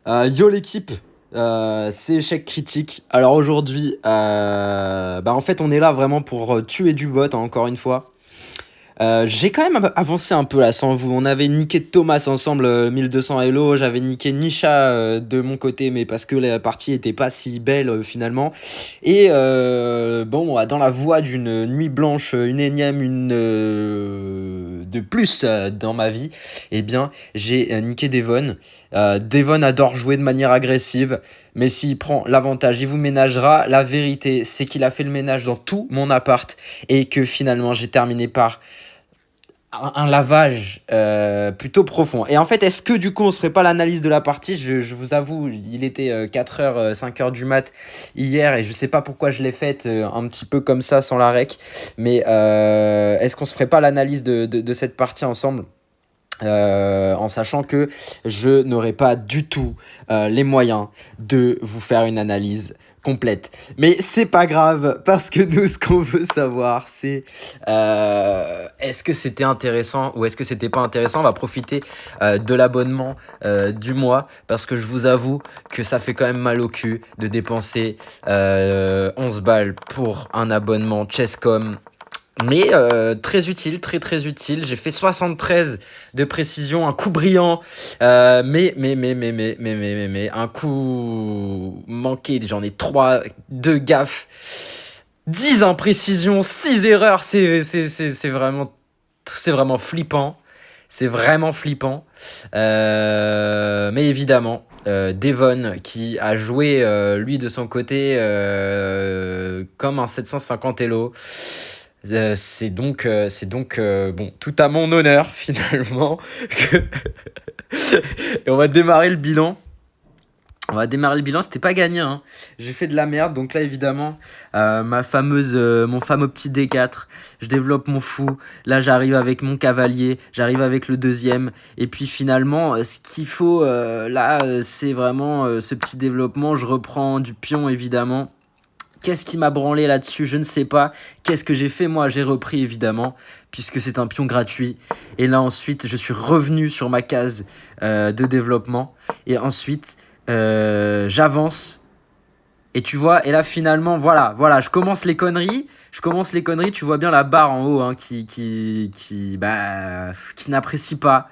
Yo l'équipe, c'est échec critique. Alors aujourd'hui, en fait on est là vraiment pour tuer du bot, hein, encore une fois. J'ai quand même avancé un peu là sans vous. On avait niqué Thomas ensemble, 1200 Hello. J'avais niqué Nisha de mon côté, mais parce que la partie était pas si belle finalement. Et dans la voie d'une nuit blanche, une énième, une de plus dans ma vie, eh bien j'ai niqué Devon. Devon adore jouer de manière agressive, mais s'il prend l'avantage, il vous ménagera. La vérité, c'est qu'il a fait le ménage dans tout mon appart et que finalement j'ai terminé par un lavage plutôt profond. Et en fait, est-ce que du coup, on se ferait pas l'analyse de la partie? Je vous avoue, il était 4h, 5h du mat hier et je sais pas pourquoi je l'ai faite un petit peu comme ça, sans la rec. Mais est-ce qu'on se ferait pas l'analyse de cette partie ensemble? En sachant que je n'aurai pas du tout les moyens de vous faire une analyse complète. Mais c'est pas grave, parce que nous, ce qu'on veut savoir, c'est est-ce que c'était intéressant ou est-ce que c'était pas intéressant. On va profiter de l'abonnement du mois, parce que je vous avoue que ça fait quand même mal au cul de dépenser 11 balles pour un abonnement Chesscom. Mais très utile, très très utile. J'ai fait 73 de précision, un coup brillant, mais un coup manqué. J'en ai 3, 2 gaffes, 10 imprécisions, 6 erreurs. C'est vraiment flippant. C'est vraiment flippant. Mais évidemment, Devon qui a joué lui de son côté comme un 750 Elo. C'est donc bon, tout à mon honneur finalement. Et on va démarrer le bilan. C'était pas gagné, hein. J'ai fait de la merde, donc là évidemment, mon fameux petit D4, je développe mon fou. Là j'arrive avec mon cavalier, j'arrive avec le deuxième, et puis finalement, ce qu'il faut c'est vraiment ce petit développement. Je reprends du pion évidemment. Qu'est-ce qui m'a branlé là-dessus? Je ne sais pas. Qu'est-ce que j'ai fait? Moi, j'ai repris évidemment, puisque c'est un pion gratuit. Et là, ensuite, je suis revenu sur ma case de développement. Et ensuite, j'avance. Et tu vois, et là, finalement, voilà, je commence les conneries. Tu vois bien la barre en haut, hein, qui n'apprécie pas.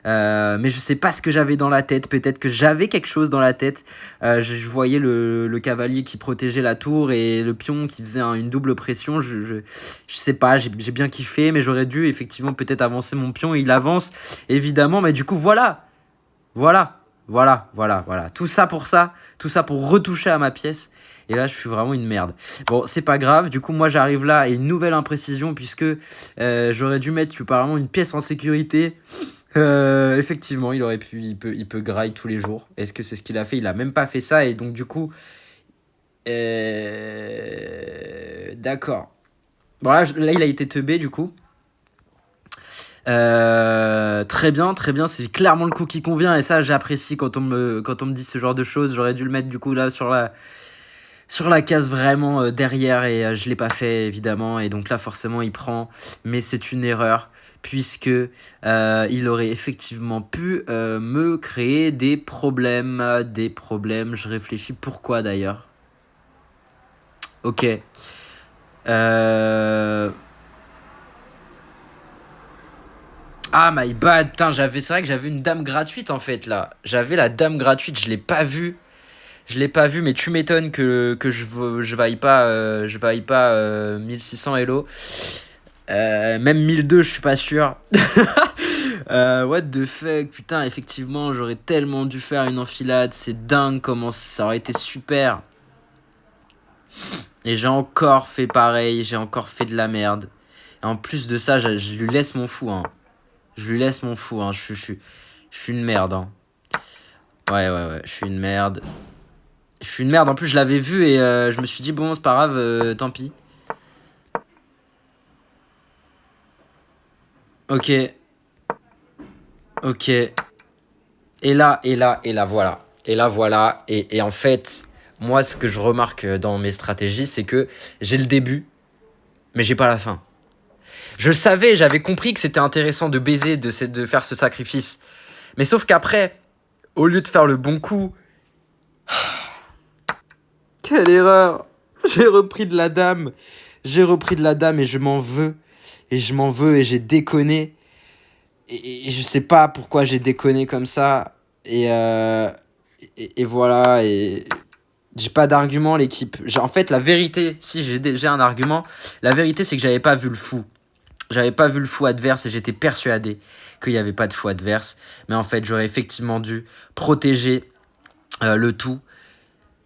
Mais je sais pas ce que j'avais dans la tête. Peut-être que j'avais quelque chose dans la tête. Je voyais le cavalier qui protégeait la tour et le pion qui faisait une double pression. Je sais pas, j'ai bien kiffé, mais j'aurais dû effectivement peut-être avancer mon pion. Et il avance, évidemment, mais du coup, voilà. Tout ça pour ça. Tout ça pour retoucher à ma pièce. Et là, je suis vraiment une merde. Bon, c'est pas grave. Du coup, moi, j'arrive là et une nouvelle imprécision, puisque j'aurais dû mettre apparemment une pièce en sécurité. Effectivement, il peut graille tous les jours. Est-ce que c'est ce qu'il a fait? Il a même pas fait ça, et donc du coup, d'accord. Bon là, il a été teubé du coup. Très bien, très bien. C'est clairement le coup qui convient, et ça j'apprécie quand on me dit ce genre de choses. J'aurais dû le mettre du coup là sur la case vraiment derrière, et je l'ai pas fait évidemment, et donc là forcément il prend, mais c'est une erreur, puisque il aurait effectivement pu me créer des problèmes. Je réfléchis pourquoi d'ailleurs. Ok. euh... Ah my bad, putain, c'est vrai que j'avais une dame gratuite en fait là. J'avais la dame gratuite, je l'ai pas vue. Mais tu m'étonnes que je vaille pas 1600 Elo. Même 1002, je suis pas sûr. What the fuck, putain, effectivement, j'aurais tellement dû faire une enfilade. C'est dingue comment ça aurait été super. Et j'ai encore fait pareil, j'ai encore fait de la merde. Et en plus de ça, je lui laisse mon fou, hein. Je suis une merde, hein. Ouais, je suis une merde. En plus, je l'avais vu, et je me suis dit, bon, c'est pas grave, tant pis. Ok, ok. Et là, voilà. Et en fait, moi, ce que je remarque dans mes stratégies, c'est que j'ai le début, mais j'ai pas la fin. Je le savais, j'avais compris que c'était intéressant de baiser, de faire ce sacrifice. Mais sauf qu'après, Au lieu de faire le bon coup, quelle erreur! J'ai repris de la dame. J'ai repris de la dame et je m'en veux. Et je m'en veux et j'ai déconné. Et je sais pas pourquoi j'ai déconné comme ça. Et voilà. Et j'ai pas d'argument, l'équipe. En fait, la vérité, si j'ai un argument, la vérité, c'est que j'avais pas vu le fou. J'avais pas vu le fou adverse et j'étais persuadé qu'il n'y avait pas de fou adverse. Mais en fait, j'aurais effectivement dû protéger le tout.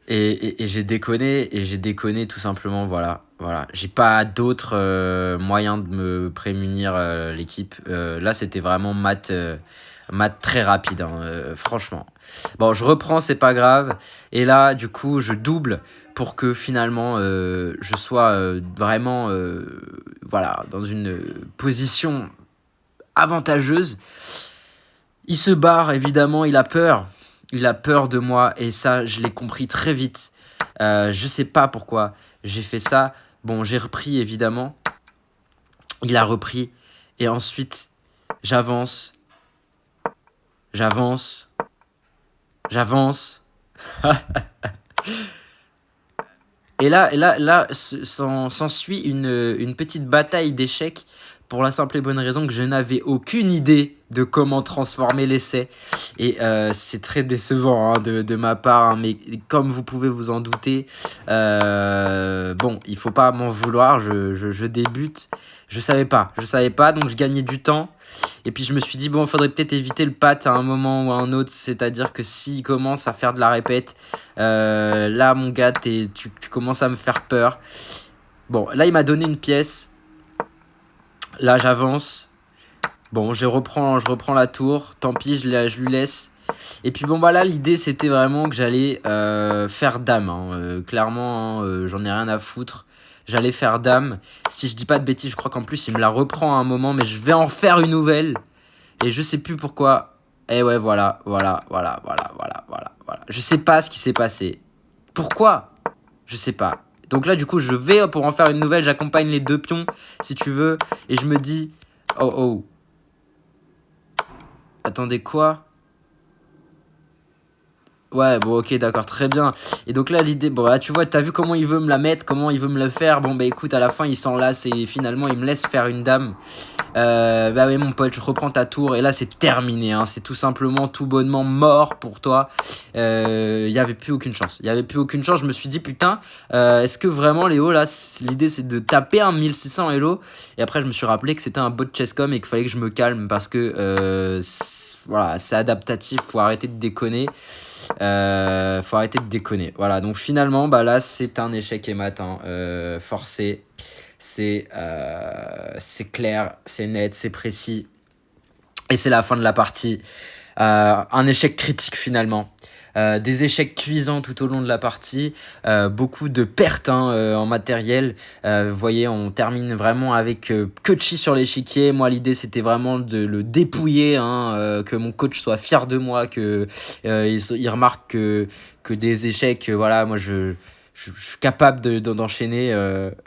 Et j'ai déconné tout simplement, voilà. J'ai pas d'autre moyen de me prémunir l'équipe. Là, c'était vraiment mat très rapide, hein, franchement. Bon, je reprends, c'est pas grave. Et là, du coup, je double pour que finalement, je sois vraiment voilà, dans une position avantageuse. Il se barre, évidemment, il a peur. Il a peur de moi et ça, je l'ai compris très vite. Je sais pas pourquoi j'ai fait ça. Bon, j'ai repris, évidemment. Il a repris. Et ensuite, j'avance. J'avance. Et là s'ensuit une petite bataille d'échecs pour la simple et bonne raison que je n'avais aucune idée de comment transformer l'essai. Et c'est très décevant hein, de ma part, hein, mais comme vous pouvez vous en douter, bon, il faut pas m'en vouloir, je débute. Je savais pas, donc je gagnais du temps. Et puis je me suis dit, bon, il faudrait peut-être éviter le pat à un moment ou à un autre, c'est-à-dire que s'il commence à faire de la répète, là, mon gars, tu commences à me faire peur. Bon, là, il m'a donné une pièce. Là, j'avance. Bon, je reprends la tour. Tant pis, je lui laisse. Et puis bon, bah là, l'idée, c'était vraiment que j'allais faire dame. Hein. Clairement, hein, j'en ai rien à foutre. J'allais faire dame. Si je dis pas de bêtises, je crois qu'en plus, il me la reprend à un moment, mais je vais en faire une nouvelle. Et je sais plus pourquoi. Et ouais, voilà. Je sais pas ce qui s'est passé. Pourquoi? Je sais pas. Donc là, du coup, je vais pour en faire une nouvelle. J'accompagne les deux pions, si tu veux. Et je me dis, oh. Attendez, quoi? Ouais, bon, ok, d'accord, très bien. Et donc là, l'idée, bon, là, tu vois, t'as vu comment il veut me la mettre, comment il veut me le faire. Bon, bah écoute, à la fin, il s'en lasse et finalement, il me laisse faire une dame. Bah oui, mon pote, je reprends ta tour et là, c'est terminé. Hein. C'est tout simplement, tout bonnement mort pour toi. Il y avait plus aucune chance. Je me suis dit, putain, est-ce que vraiment, Léo, là, l'idée, c'est de taper un 1600 Hello. Et après, je me suis rappelé que c'était un bot chesscom et qu'il fallait que je me calme parce que, voilà, c'est adaptatif. Faut arrêter de déconner. Voilà, donc finalement, bah là, c'est un échec et mat, hein, forcé. C'est clair, c'est net, c'est précis. Et c'est la fin de la partie. Un échec critique finalement. Des échecs cuisants tout au long de la partie, beaucoup de pertes hein, en matériel. Vous voyez, on termine vraiment avec que de chi sur l'échiquier. Moi, l'idée c'était vraiment de le dépouiller, hein, que mon coach soit fier de moi, que il remarque que des échecs, voilà, moi je suis capable d'enchaîner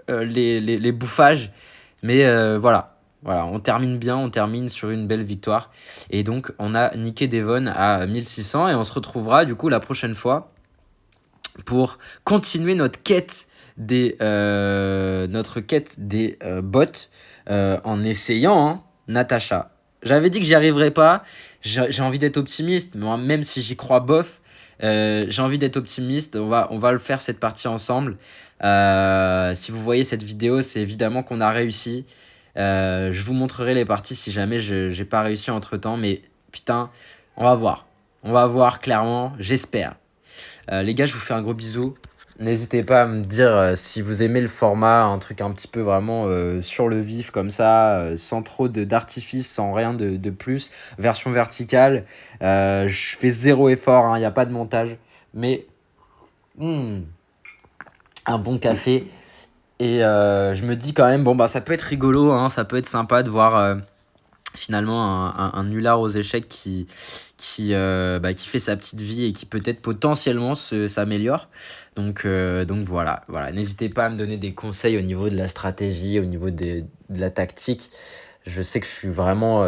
les bouffages. Mais voilà, on termine bien, on termine sur une belle victoire. Et donc, on a niqué Devon à 1600 et on se retrouvera du coup la prochaine fois pour continuer notre quête des bots en essayant hein, Natacha. J'avais dit que j'y arriverais pas. J'ai envie d'être optimiste, mais même si j'y crois bof, j'ai envie d'être optimiste. On va le faire cette partie ensemble. Si vous voyez cette vidéo, c'est évidemment qu'on a réussi. Je vous montrerai les parties si jamais j'ai pas réussi entre temps, mais putain, on va voir clairement, j'espère. Les gars, je vous fais un gros bisou. N'hésitez pas à me dire si vous aimez le format, un truc un petit peu vraiment sur le vif comme ça, sans trop d'artifice, sans rien de plus. Version verticale, je fais zéro effort, hein, y a pas de montage, mais un bon café. Et je me dis quand même, bon bah ça peut être rigolo, hein, ça peut être sympa de voir finalement un nulard aux échecs qui fait sa petite vie et qui peut-être potentiellement s'améliore. Donc voilà, n'hésitez pas à me donner des conseils au niveau de la stratégie, au niveau de la tactique. Je sais que je suis vraiment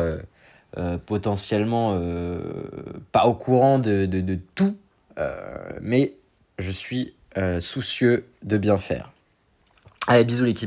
potentiellement pas au courant de tout, mais je suis soucieux de bien faire. Allez, bisous l'équipe.